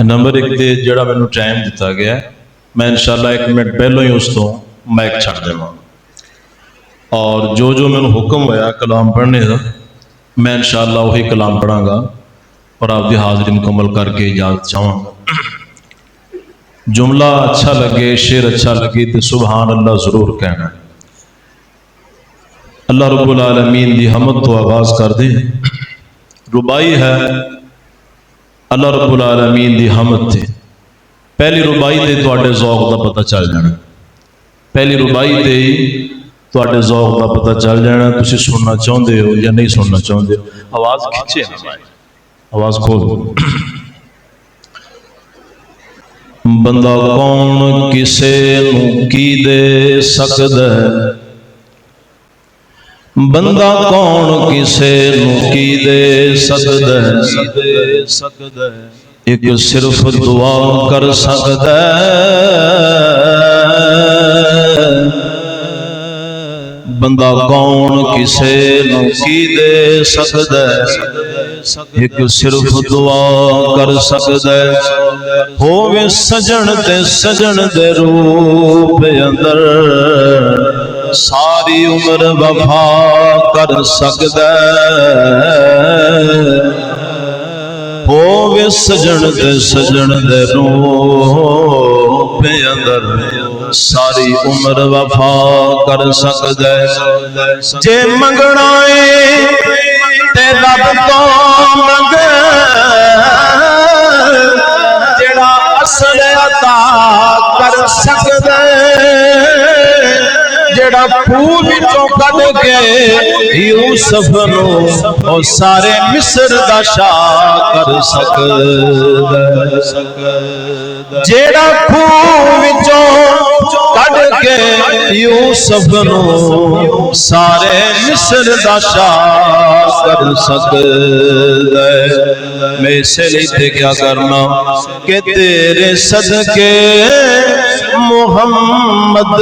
Number 1 تے جڑا مینوں ٹائم دتا گیا ہے میں انشاءاللہ 1 منٹ پہلو ہی اس تو مائک چھڑ دیواں اور جو مینوں حکم ہویا کلام پڑھنے کا میں انشاءاللہ وہی کلام پڑھاں گا اور آپ دی حاضری مکمل کر کے اجازت چاہواں گا۔ جملہ اچھا لگے، شعر اچھا لگے تو سبحان اللہ ضرور کہنا ہے۔ اللہ رب العالمین دی حمد تو آغاز کر دے۔ ربائی ہے اللہ رب العالمین دی حمد تے پہلی ربائی تے تواڈے ذوق دا پتہ چل جانا، پہلی ربائی تے تواڈے ذوق دا پتہ چل جانا تسی سننا چاہندے ہو یا نہیں سننا چاہندے ہو۔ آواز کھچے نا، آواز کھول۔ بندہ کون کسے نو کی دے سکدا ہے، بندہ کون کسے نو کی دے سکدا ہے، ایک صرف دعا کر سکدا ہے۔ بندہ کون کسے نو کی دے سکدا ہے، ایک صرف دعا کر سکدا ہے۔ ہووے سجن تے سجن دے روپ اندر ساری عمر وفا کر سکدا ہے۔ ہووے سجن تے سجن دے روپ اندر ساری عمر وفا کر سکدا ہے۔ جے منگنا ہے تے رب تو منگ، جڑا اصل عطا کر سکدا ہے، جڑا پھول وچوں کڈ کے یوسف نو او سارے مصر دا شاہ کر سکدا ہے، جڑا پھول وچوں کڈ کے یوسف نو سارے مصر دا شاہ کر سکدا ہے۔ میں اسے لیے کیا کرنا کہ تیرے صدقے محمد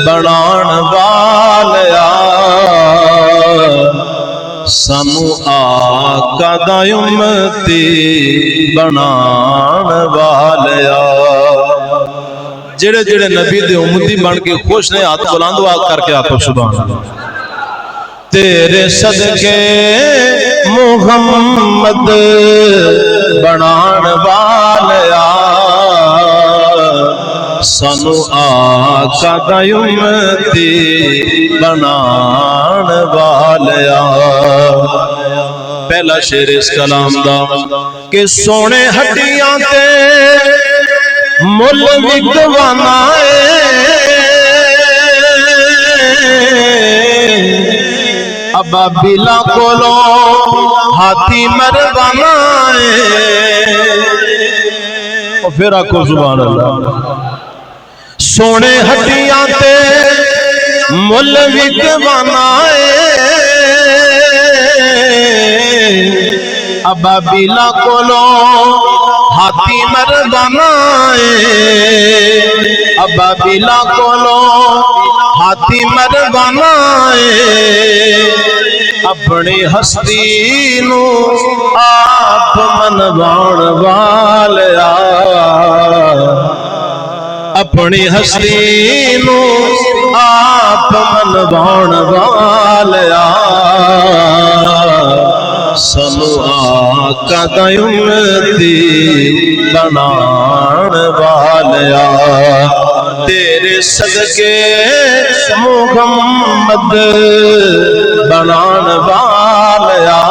بنان والیا سانو آقا دا امتی بنان والیا۔ جڑے جڑے نبی دے امتی بن کے خوش نے ہاتھ بلند کر کے آکھو سبحان اللہ۔ تیرے صدقے محمد بنان والیا سانو آقا دا امتی بنان والیا۔ پہلا شعر اس کلام دا کہ سونے ہڈیاں تے مل وکوانا ہے، ابابیلا کولو ہاتھی مروانا ہے۔ اور پھر آکھو سبحان اللہ۔ سونے ہڈیاں تے مل وکوانا ہے، ابابیلا کولو ہاتھی مروانا ہے، ابابیلا کولو ہاتھی مروانا ہے۔ اپنی ہستی نو آپ منوان والیا، اپنی ہستی نو آپ منوان والیا سانو آقا دا امتی بنان والیا۔ تیرے صدقے محمد بنان والیا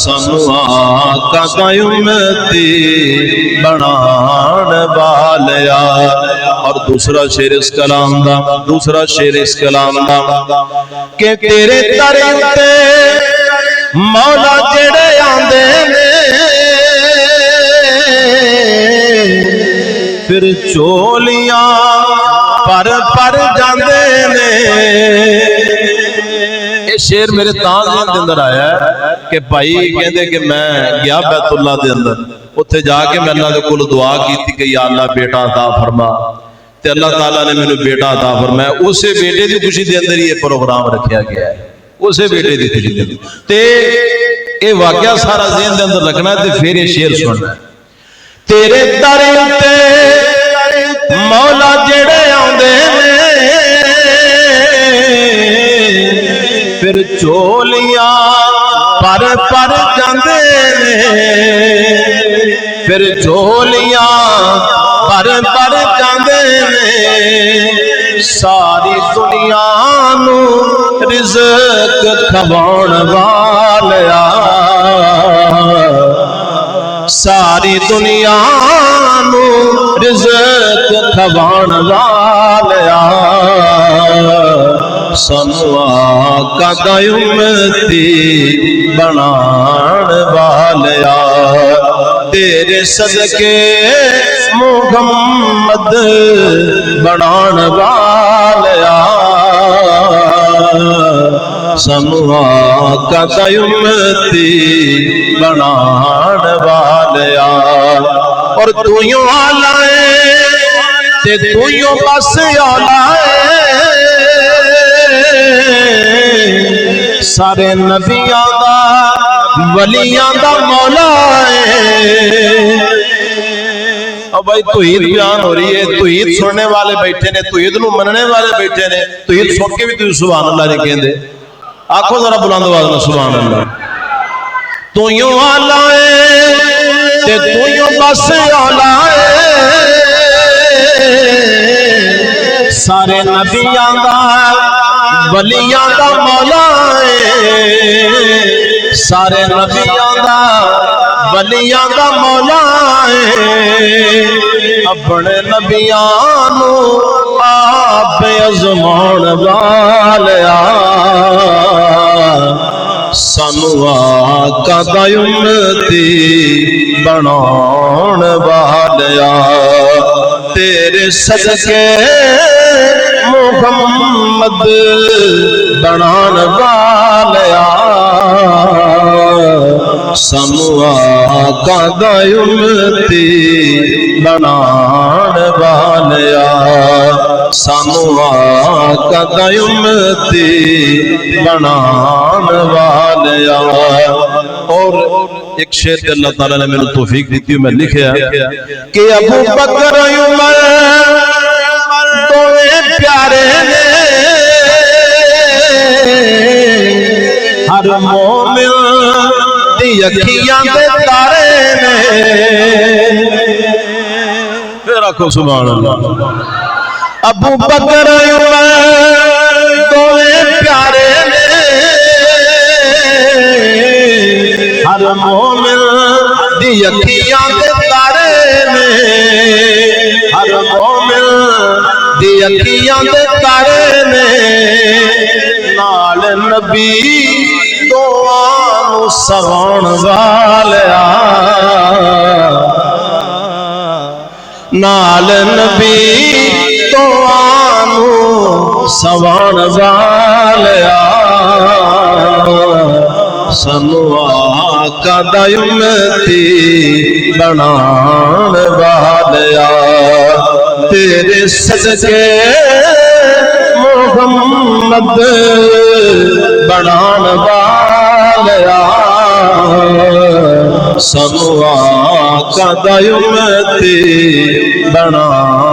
سانو آقا دا امتی بنان والیا۔ اور دوسرا شعر اس کلام دا، دوسرا شعر اس کلام دا کہ تیرے در تے مولا جڑے آندے نے پھر چولیاں پر جاندے نے۔ یہ شعر میرے تاں ذہن دے اندر آیا ہے کہ بھائی کہندے کہ میں گیا بیت اللہ دے اندر، اتھے جا کے میں اللہ دے کول دعا کیتی کہ یا اللہ بیٹا عطا فرما، تے اللہ تعالیٰ نے مینوں بیٹا عطا فرمایا۔ اسے بیٹے دی خوشی دے اندر یہ پروگرام رکھیا گیا ہے، اسے بیٹے دی خوشی دے اندر۔ تے یہ واقعہ سارا ذہن دے اندر رکھنا ہے تے پھر یہ شعر سننا ہے۔ تیرے در تے مولا جڑے آندے نے پھر چولیاں پر جاندے نے، پھر چولیاں پر جاندے نے، ساری دنیا نو رزق کھواؤن والیا، ساری دنیا نو رزق کھواؤن والیا، سانو آقا دا امتی بنان والیا، تیرے صدقے محمد بنان والیا، سانو آقا دا امتی بنان والیا، اور تویوں آلائے تے تویوں بس آلائے، سارے نبیاں دا ولیاں دا مولا ہے۔ اب بھائی توحید بیان ہو رہی ہے، توحید سننے والے بیٹھے نے، توحید نو مننے والے بیٹھے نے، توحید سن کے بھی تو سبحان اللہ نہیں کہندے، آنکھوں ذرا بلند آواز میں سبحان اللہ۔ تو یوں آلائے تے تو یوں بس آلائے، سارے نبیاں دا ولیاں دا مولا ہے، سارے نبیاں دا ولیاں دا مولا ہے، اپنے نبیاں نو آپ ازمان والیا، سانو آقا دا امتی بنان والیا، تیرے صدقے محمد بنان والیا، سانو آقا دا امتی بنان والیا، سانو آقا دا امتی بنان والیا۔ اور ایک شعر اللہ تعالیٰ نے میرے توفیق دیتی ہوں، میں لکھیا کہ ابو بکر عمر دوئے پیارے نے، ہر مومن دی اکھیاں دے تارے نے، پھر آکھو سبحان اللہ۔ ابو بکر عمر دوئے پیارے نے، ہر مومن دی اکھیاں دے تارے نے، ہر مومن دی اکھیاں دے تارے نے، نال نبی دعاں سوان والیا، نال نبی دعاں سوان والیا، سانو آقا دا امتی بنان والیا، تیرے صدقے محمد بنان والیا، سانو آقا دا امتی بنان